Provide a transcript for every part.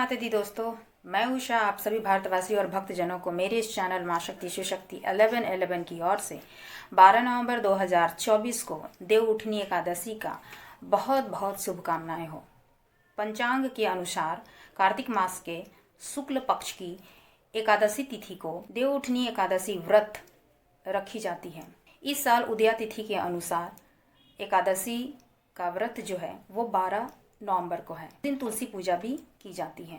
माता दी दोस्तों, मैं उषा आप सभी भारतवासी और भक्तजनों को मेरे इस चैनल माँ शक्ति शिव शक्ति 1111 की ओर से 12 नवंबर 2024 को देव उठनी एकादशी का बहुत बहुत शुभकामनाएं हो। पंचांग के अनुसार कार्तिक मास के शुक्ल पक्ष की एकादशी तिथि को देव उठनी एकादशी व्रत रखी जाती है। इस साल उदया तिथि के अनुसार एकादशी का व्रत जो है वो 12 नवंबर को है। इस दिन तुलसी पूजा भी की जाती है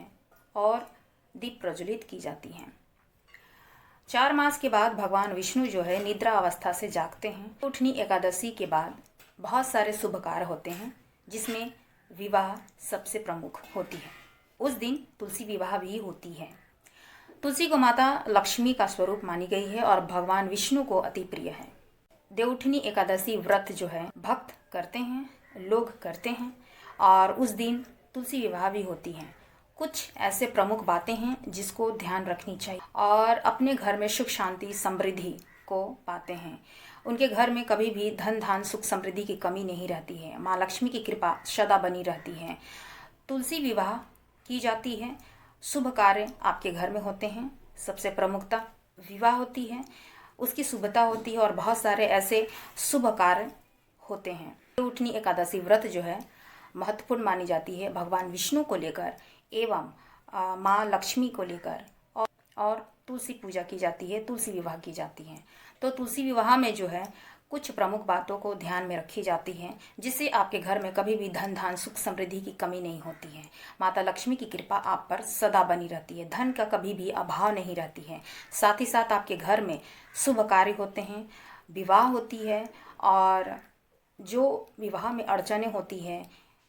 और दीप प्रज्वलित की जाती हैं। 4 मास के बाद भगवान विष्णु जो है निद्रा अवस्था से जागते हैं। उठनी एकादशी के बाद बहुत सारे शुभ कार्य होते हैं, जिसमें विवाह सबसे प्रमुख होती है। उस दिन तुलसी विवाह भी होती है। तुलसी को माता लक्ष्मी का स्वरूप मानी गई है और भगवान विष्णु को अति प्रिय है। देवउठनी एकादशी व्रत जो है भक्त करते हैं, लोग करते हैं और उस दिन तुलसी विवाह भी होती है। कुछ ऐसे प्रमुख बातें हैं जिसको ध्यान रखनी चाहिए और अपने घर में सुख शांति समृद्धि को पाते हैं। उनके घर में कभी भी धन धान सुख समृद्धि की कमी नहीं रहती है। माँ लक्ष्मी की कृपा सदा बनी रहती है। तुलसी विवाह की जाती है। शुभ कार्य आपके घर में होते हैं। सबसे प्रमुखता विवाह होती है, उसकी शुभता होती है और बहुत सारे ऐसे शुभ कार्य होते हैं। देवउठनी एकादशी व्रत जो है महत्वपूर्ण मानी जाती है भगवान विष्णु को लेकर एवं माँ लक्ष्मी को लेकर और तुलसी पूजा की जाती है, तुलसी विवाह की जाती है। तो तुलसी विवाह में जो है कुछ प्रमुख बातों को ध्यान में रखी जाती हैं, जिससे आपके घर में कभी भी धन धान सुख समृद्धि की कमी नहीं होती है। माता लक्ष्मी की कृपा आप पर सदा बनी रहती है। धन का कभी भी अभाव नहीं रहती है। साथ ही साथ आपके घर में शुभ कार्य होते हैं, विवाह होती है और जो विवाह में अड़चनें होती है,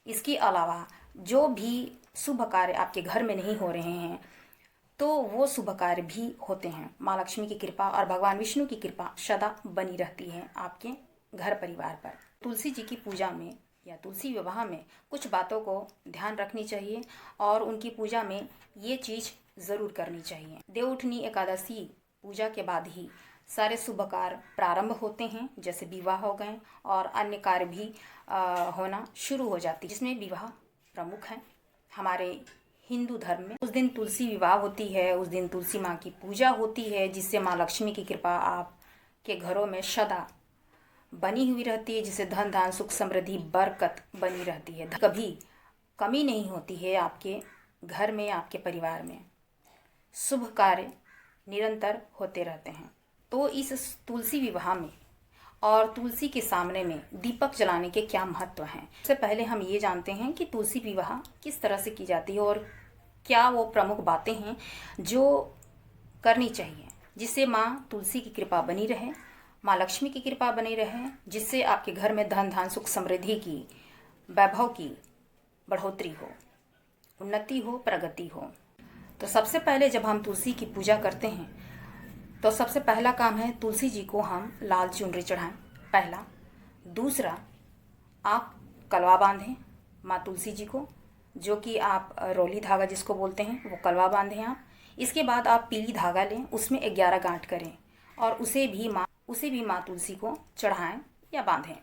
इसके अलावा जो भी शुभ कार्य आपके घर में नहीं हो रहे हैं तो वो शुभ कार्य भी होते हैं। माँ लक्ष्मी की कृपा और भगवान विष्णु की कृपा सदा बनी रहती है आपके घर परिवार पर। तुलसी जी की पूजा में या तुलसी विवाह में कुछ बातों को ध्यान रखनी चाहिए और उनकी पूजा में ये चीज़ ज़रूर करनी चाहिए। देवउठनी एकादशी पूजा के बाद ही सारे शुभ कार्य प्रारंभ होते हैं, जैसे विवाह हो गए और अन्य कार्य भी होना शुरू हो जाती है, जिसमें विवाह प्रमुख है हमारे हिंदू धर्म में। उस दिन तुलसी विवाह होती है, उस दिन तुलसी माँ की पूजा होती है, जिससे माँ लक्ष्मी की कृपा आपके घरों में सदा बनी हुई रहती है, जिससे धन धान सुख समृद्धि बरकत बनी रहती है। कभी कमी नहीं होती है आपके घर में, आपके परिवार में। शुभ कार्य निरंतर होते रहते हैं। तो इस तुलसी विवाह में और तुलसी के सामने में दीपक जलाने के क्या महत्व हैं। सबसे पहले हम ये जानते हैं कि तुलसी विवाह किस तरह से की जाती है और क्या वो प्रमुख बातें हैं जो करनी चाहिए, जिससे माँ तुलसी की कृपा बनी रहे, माँ लक्ष्मी की कृपा बनी रहे, जिससे आपके घर में धन धान सुख समृद्धि की, वैभव की बढ़ोतरी हो, उन्नति हो, प्रगति हो। तो सबसे पहले जब हम तुलसी की पूजा करते हैं तो सबसे पहला काम है तुलसी जी को हम लाल चुनरी चढ़ाएं, पहला। दूसरा, आप कलवा बांधें माँ तुलसी जी को, जो कि आप रोली धागा जिसको बोलते हैं वो कलवा बांधें आप। इसके बाद आप पीली धागा लें, उसमें 11 गांठ करें और उसे भी माँ तुलसी को चढ़ाएं या बांधें।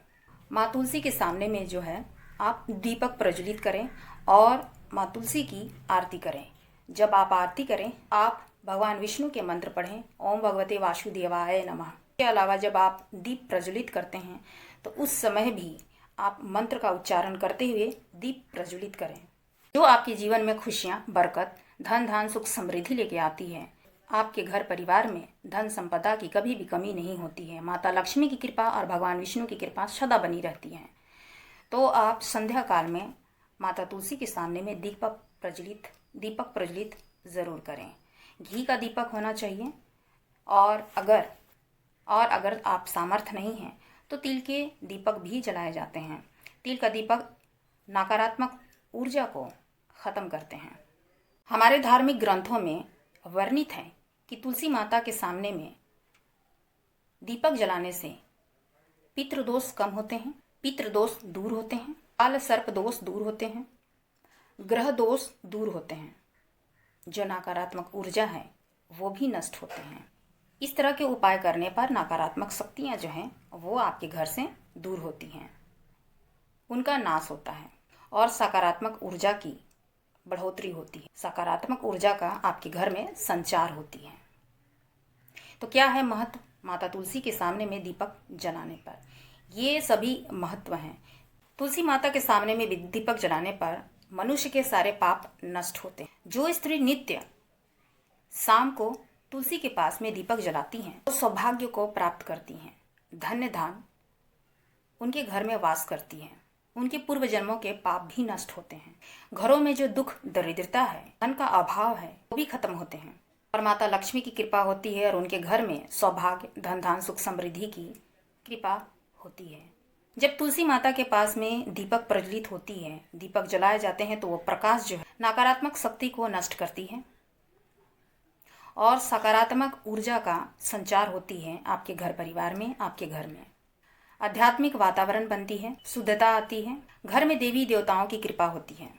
माँ तुलसी के सामने में जो है आप दीपक प्रज्वलित करें और माँ तुलसी की आरती करें। जब आप आरती करें, आप भगवान विष्णु के मंत्र पढ़ें, ओम भगवते वासुदेवाय नमः। इसके अलावा जब आप दीप प्रज्वलित करते हैं तो उस समय भी आप मंत्र का उच्चारण करते हुए दीप प्रज्वलित करें, जो आपके जीवन में खुशियाँ, बरकत, धन धान सुख समृद्धि लेके आती है। आपके घर परिवार में धन संपदा की कभी भी कमी नहीं होती है। माता लक्ष्मी की कृपा और भगवान विष्णु की कृपा सदा बनी रहती है। तो आप संध्या काल में माता तुलसी के सामने में दीपक प्रज्वलित ज़रूर करें। घी का दीपक होना चाहिए और अगर आप सामर्थ्य नहीं हैं तो तिल के दीपक भी जलाए जाते हैं। तिल का दीपक नकारात्मक ऊर्जा को ख़त्म करते हैं। हमारे धार्मिक ग्रंथों में वर्णित है कि तुलसी माता के सामने में दीपक जलाने से पितृदोष कम होते हैं, पितृदोष दूर होते हैं, काल सर्प दोष दूर होते हैं, ग्रह दोष दूर होते हैं, जो नकारात्मक ऊर्जा है वो भी नष्ट होते हैं। इस तरह के उपाय करने पर नकारात्मक शक्तियाँ जो हैं वो आपके घर से दूर होती हैं, उनका नाश होता है और सकारात्मक ऊर्जा की बढ़ोतरी होती है, सकारात्मक ऊर्जा का आपके घर में संचार होती है। तो क्या है महत्व माता तुलसी के सामने में दीपक जलाने पर? ये सभी महत्व हैं। तुलसी माता के सामने में दीपक जलाने पर मनुष्य के सारे पाप नष्ट होते हैं। जो स्त्री नित्य शाम को तुलसी के पास में दीपक जलाती हैं, वो सौभाग्य को प्राप्त करती हैं, धन्य धाम उनके घर में वास करती हैं, उनके पूर्व जन्मों के पाप भी नष्ट होते हैं, घरों में जो दुख दरिद्रता है, धन का अभाव है, वो भी खत्म होते हैं और माता लक्ष्मी की कृपा होती है और उनके घर में सौभाग्य, धन धान, सुख समृद्धि की कृपा होती है। जब तुलसी माता के पास में दीपक प्रज्वलित होती है, दीपक जलाए जाते हैं, तो वो प्रकाश जो है नकारात्मक शक्ति को नष्ट करती है और सकारात्मक ऊर्जा का संचार होती है आपके घर परिवार में, आपके घर में आध्यात्मिक वातावरण बनती है, शुद्धता आती है, घर में देवी देवताओं की कृपा होती है,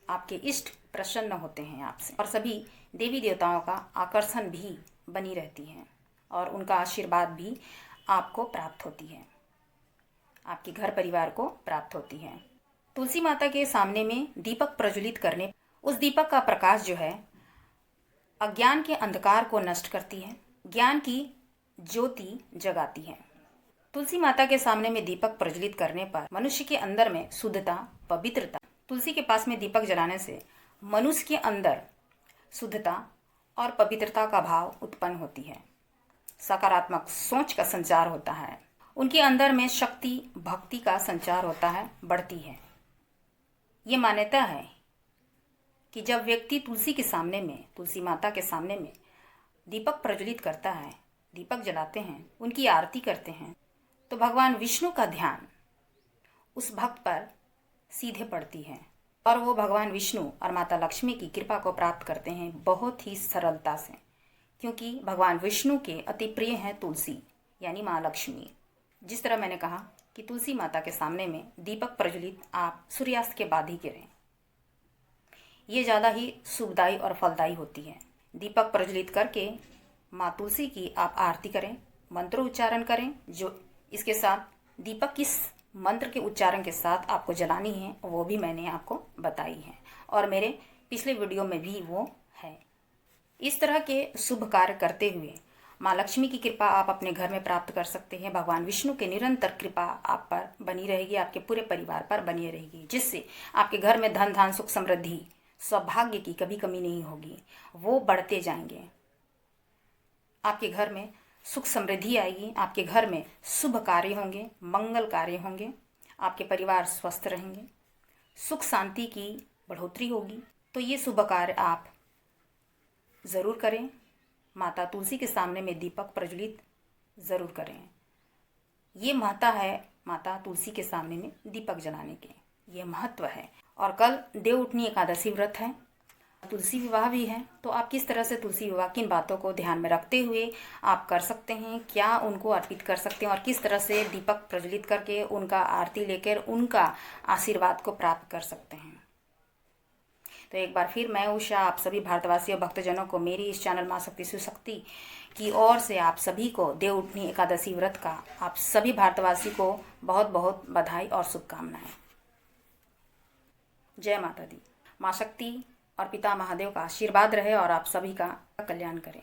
आपके इष्ट प्रसन्न होते हैं आपसे और सभी देवी देवताओं का आकर्षण भी बनी रहती है और उनका आशीर्वाद भी आपको प्राप्त होती है, आपके घर परिवार को प्राप्त होती है। तुलसी माता के सामने में दीपक प्रज्वलित करने, उस दीपक का प्रकाश जो है अज्ञान के अंधकार को नष्ट करती है, ज्ञान की ज्योति जगाती है। तुलसी माता के सामने में दीपक प्रज्वलित करने पर मनुष्य के अंदर में शुद्धता, पवित्रता, तुलसी के पास में दीपक जलाने से मनुष्य के अंदर शुद्धता और पवित्रता का भाव उत्पन्न होती है, सकारात्मक सोच का संचार होता है, उनके अंदर में शक्ति, भक्ति का संचार होता है, बढ़ती है। ये मान्यता है कि जब व्यक्ति तुलसी के सामने में, तुलसी माता के सामने में दीपक प्रज्वलित करता है, दीपक जलाते हैं, उनकी आरती करते हैं, तो भगवान विष्णु का ध्यान उस भक्त पर सीधे पड़ती है और वो भगवान विष्णु और माता लक्ष्मी की कृपा को प्राप्त करते हैं बहुत ही सरलता से, क्योंकि भगवान विष्णु के अति प्रिय हैं तुलसी यानी माँ लक्ष्मी। जिस तरह मैंने कहा कि तुलसी माता के सामने में दीपक प्रज्वलित आप सूर्यास्त के बाद ही करें, ये ज़्यादा ही शुभदायी और फलदायी होती है। दीपक प्रज्वलित करके माँ तुलसी की आप आरती करें, मंत्र उच्चारण करें, जो इसके साथ दीपक किस मंत्र के उच्चारण के साथ आपको जलानी है वो भी मैंने आपको बताई है और मेरे पिछले वीडियो में भी वो है। इस तरह के शुभ कार्य करते हुए माँ लक्ष्मी की कृपा आप अपने घर में प्राप्त कर सकते हैं। भगवान विष्णु की निरंतर कृपा आप पर बनी रहेगी, आपके पूरे परिवार पर बनी रहेगी, जिससे आपके घर में धन धान, सुख समृद्धि, सौभाग्य की कभी कमी नहीं होगी, वो बढ़ते जाएंगे। आपके घर में सुख समृद्धि आएगी, आपके घर में शुभ कार्य होंगे, मंगल कार्य होंगे, आपके परिवार स्वस्थ रहेंगे, सुख शांति की बढ़ोतरी होगी। तो ये शुभ कार्य आप ज़रूर करें, माता तुलसी के सामने में दीपक प्रज्वलित ज़रूर करें। ये महत्ता है माता तुलसी के सामने में दीपक जलाने के, ये महत्व है। और कल देव उठनी एकादशी व्रत है, तुलसी विवाह भी है, तो आप किस तरह से तुलसी विवाह, किन बातों को ध्यान में रखते हुए आप कर सकते हैं, क्या उनको अर्पित कर सकते हैं और किस तरह से दीपक प्रज्वलित करके उनका आरती लेकर उनका आशीर्वाद को प्राप्त कर सकते हैं। तो एक बार फिर मैं उषा आप सभी भारतवासी और भक्तजनों को मेरी इस चैनल माँ शक्ति शिवशक्ति की ओर से आप सभी को देव उठनी एकादशी व्रत का आप सभी भारतवासी को बहुत बहुत बधाई और शुभकामनाएं। जय माता दी। माँ शक्ति और पिता महादेव का आशीर्वाद रहे और आप सभी का कल्याण करें।